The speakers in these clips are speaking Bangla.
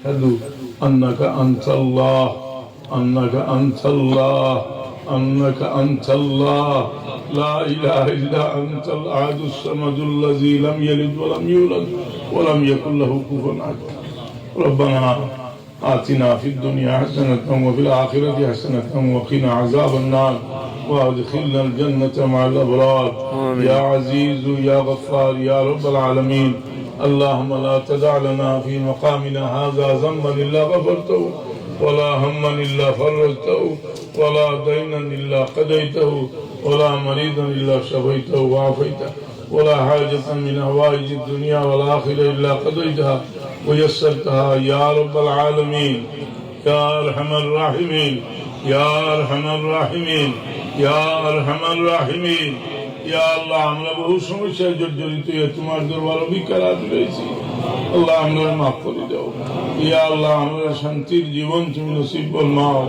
أشهد أنك أنت الله أنك أنت الله أنك أنت الله لا إله إلا أنت الأحد الصمد الذي لم يلد ولم يولد ولم يكن له كفوا أحد ربنا آتنا في الدنيا حسنة وفي الآخرة حسنة وقنا عذاب النار وادخلنا الجنة مع الأبرار يا عزيز يا غفار يا رب العالمين اللهم لا تدع لنا في مقامنا هذا ذنبا إلا غفرته ولا هما إلا فرجته ولا دينا إلا قضيته ولا مريضا إلا شفيته وعافيته ولا حاجة من حوائج الدنيا والآخرة إلا قضيتها ويسرتها يا رب العالمين يا أرحم الراحمين يا أرحم الراحمين يا أرحم الراحمين يا الله আমরা বহু সমস্যায় জর্জরিত তোমার দরবারে বিকারাত রয়েছি আল্লাহ আমরা মাফ করে দাও ইয়া আল্লাহ আমরা শান্তির জীবন তুমি নসিব ফরমাও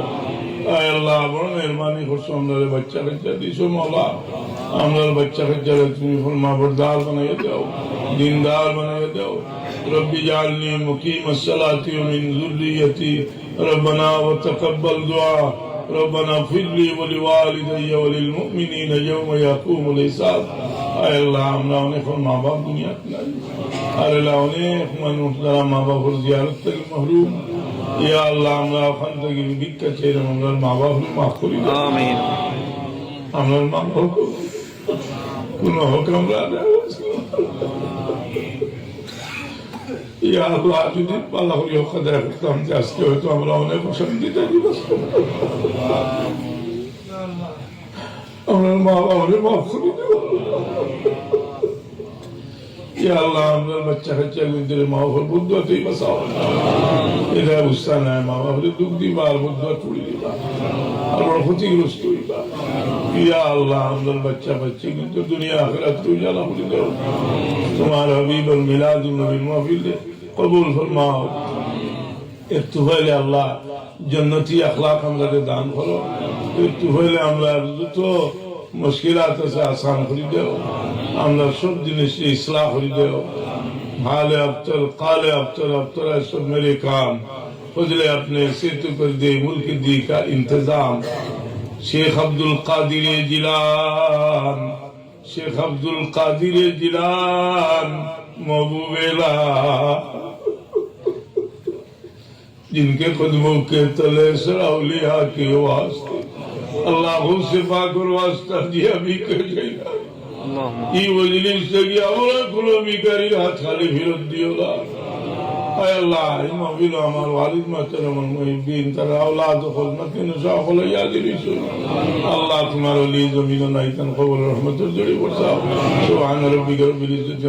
আয় আল্লাহ বড় মেহেরবানি করছো আমাদের বাচ্চা কাচ্চা দিছো মাওলা আমাদের বাচ্চা কাচ্চাকে তুমি ফরমাবরদার বানিয়ে দাও দিনদার বানিয়ে দাও রব্বি জাআলনি মুকিমাস সালাতি ওয়া মিন যুররিয়্যতি রব্বানা ওয়া তাকাব্বাল দুআ ربنا اغفر لي ولوالدي وللمؤمنين يوم يقوم الحساب আয় আল্লাহ আমরা অনেক মা বাপ দুনিয়াতে নাই আর আল্লাহ অনেক মানুষ যারা মা বাবার জিয়ারত থেকে মাহরুম ইয়া আল্লাহ আমরা ওখান থেকে ভিক্ষা চেয়ে আমরা মা বাপকে মাফ করে দাও আমিন আমরা মা বাপকে কোন হুকুম আমরা ইয়া আল্লাহ যদি আল্লাহ হরিও খোদা করতাম যে আজকে হয়তো আমরা অনেক শান্তিতে দিবস আমরা মা বাবাকে মাফ করে দেব ইয়া আল্লাহ আমরা বাচ্চা কাচ্চা গুনদের মা বাবার বুদ্ধতেই বাঁচাও এটা বুঝতে নাই মা বাবার দুঃখ দিবা আর বুদ্ধ তুলি দিবা আর বড় ক্ষতিগ্রস্ত হইবা ইয়া আল্লাহ আমরা বাচ্চা বাচ্চা কিন্তু দুনিয়া আখিরাত তুই জানা করে দেও তোমার হাবিব আর মিলাদ নবীর মাহফিল কবুল ফরমাও একটু হইলে আল্লাহ জান্নাতি আখলাক আমাদের দান করো একটু হইলে আমরা যত মুশকিলাত আছে আসান করে দেও আমরা সব জিনিস ইসলাহ করে দেও हाले अफ्तर काले अफ्तर अफ्तर सब मेरे काम फजले अपने से तो कर दे मुल्क दी का इंतजाम शेख अब्दुल कादिर जिलान शेख अब्दुल कादिर जिलान महबूबेला जिनके कदमों के तले सराउलिया के वास्ते अल्लाह से पाकर वास्ता दिया भी कर गया এই মজলিস থেকে আমরা কোনো বিকারীর হাত খালি ফেরত দিও না আয় আল্লাহ এই মাহফিল আমার ওয়ালিদ মাহতারাম মুহিব্বিন তারা আওলাদ খিদমত সকলে ইয়াদ দিছো আল্লাহ তোমার ওলি জমিন নাইতান কবুল রহমতের জড়ি বসাও সুবহান রাব্বিকা রব্বিল ইজ্জতি